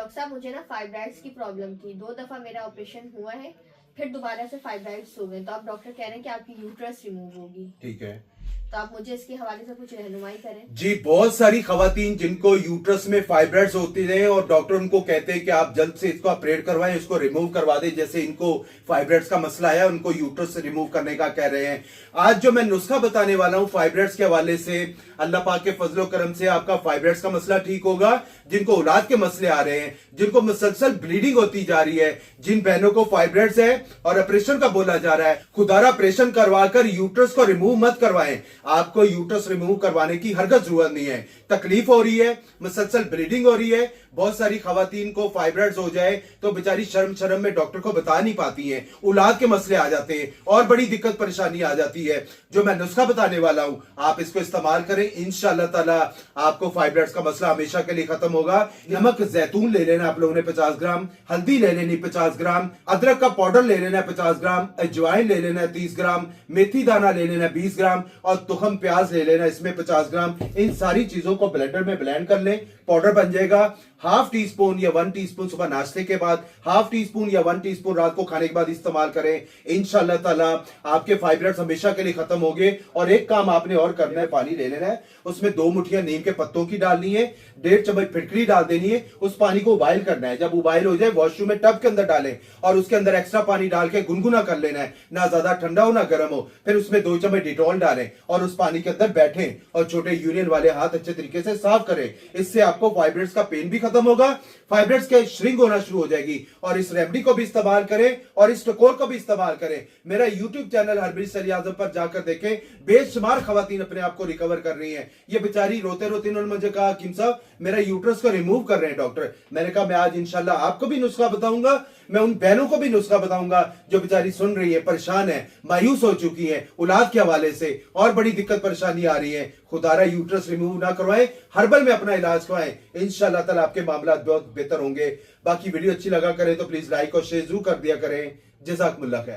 Doctor साहब मुझे ना फाइब्राइड्स की प्रॉब्लम थी, 2 दफा मेरा ऑपरेशन हुआ है, फिर दोबारा से फाइब्राइड्स हो गए, तो आप डॉक्टर कह रहे हैं कि आपकी यूट्रस रिमूव होगी। ठीक है तो आप मुझे इसके हवाले से कुछ रहनुमाई करें। जी। बहुत सारी खवातीन जिनको यूट्रस में फाइब्राइड्स होती हैं और डॉक्टर उनको कहते हैं कि आप जल्द से इसको ऑपरेट करवाएं, इसको रिमूव करवा दें। जैसे इनको फाइब्राइड्स का मसला है, उनको यूट्रस से रिमूव करने का कह रहे हैं। आज जो मैं नुस्खा बताने वाला हूं फाइब्राइड्स के हवाले से, अल्लाह पाक के फजलो करम से आपका फाइब्राइड्स का मसला ठीक होगा। जिनको औलाद के मसले आ रहे हैं, जिनको मुसलसल ब्लीडिंग होती जा रही है, जिन बहनों को फाइब्राइड्स है और ऑपरेशन का बोला जा रहा है, खुदारा ऑपरेशन करवाकर यूट्रस को रिमूव मत करवाएं। आपको यूट्रस रिमूव करवाने की हरगज जरूरत नहीं है। तकलीफ हो रही है, मुसलसल ब्लीडिंग हो रही है, बहुत सारी खवातीन को फाइब्राइड्स हो जाए तो बेचारी शर्म शर्म में डॉक्टर को बता नहीं पाती हैं, औलाद के मसले आ जाते हैं और बड़ी दिक्कत परेशानी आ जाती है। जो मैं नुस्खा बताने वाला हूं आप इसको इस्तेमाल करें, इंशाअल्लाह ताला आपको फाइब्राइड्स का मसला हमेशा के लिए खत्म होगा। नमक जैतून ले लेना आप लोगों ने 50 ग्राम, हल्दी ले लेनी 50 ग्राम, अदरक का पाउडर ले लेना 50 ग्राम, अजवाइन ले लेना 30 ग्राम, मेथी दाना ले लेना 20 ग्राम और तुखम प्याज ले लेना इसमें 50 ग्राम। इन सारी चीजों को ब्लेंडर में ब्लेंड कर लें, पाउडर बन जाएगा। हाफ टी स्पून या 1 टीस्पून सुबह नाश्ते के बाद, हाफ टी स्पून या 1 टीस्पून रात को खाने के बाद इस्तेमाल करें। इंशाअल्लाह ताला आपके फाइब्राइड्स हमेशा के लिए खत्म होंगे। और एक काम आपने और करना है, पानी ले लेना है, उसमें 2 मुठियां नीम के पत्तों की डालनी है, 1.5 चम्मच फिटकरी डाल देनी है, उस पानी को उबाइल करना है। जब उबाइल हो जाए वॉशरूम में टब के अंदर डालें और उसके अंदर एक्स्ट्रा पानी डाल के गुनगुना कर लेना है, ना ज्यादा ठंडा हो ना गर्म हो। फिर उसमें 2 चम्मच डिटॉल डालें और उस पानी के अंदर बैठें और छोटे यूरिन वाले हाथ अच्छे तरीके से साफ करें। इससे आपको फाइब्राइड्स का पेन भी खत्म होगा, फाइब्राइड्स के श्रिंक होना शुरू हो जाएगी। और इस रेमेडी को भी इस्तेमाल करें और इस टकोर को भी इस्तेमाल करें। मेरा यूट्यूब चैनल हरबीर अली आजम पर जाकर देखें, बेशुमार खवातीन अपने आप को रिकवर कर रही हैं। ये बेचारी रोते रोते उन्होंने मुझे कहा हकीम साहब मेरा यूट्रस को रिमूव कर रहे हैं डॉक्टर। मैंने कहा मैं आज इंशाल्लाह आपको भी नुस्खा बताऊंगा, मैं उन बहनों को भी नुस्खा बताऊंगा जो बेचारी सुन रही है, परेशान है, मायूस हो चुकी है औलाद के हवाले से और बड़ी दिक्कत परेशानी आ रही है। खुदारा यूट्रस रिमूव ना करवाएं, हर्बल में अपना इलाज करवाएं, इंशाल्लाह ताला आपके मामला बहुत बेहतर होंगे। बाकी वीडियो अच्छी लगा करें तो प्लीज लाइक और शेयर जरूर कर दिया करें। जज़ाकुमुल्लाह खैर।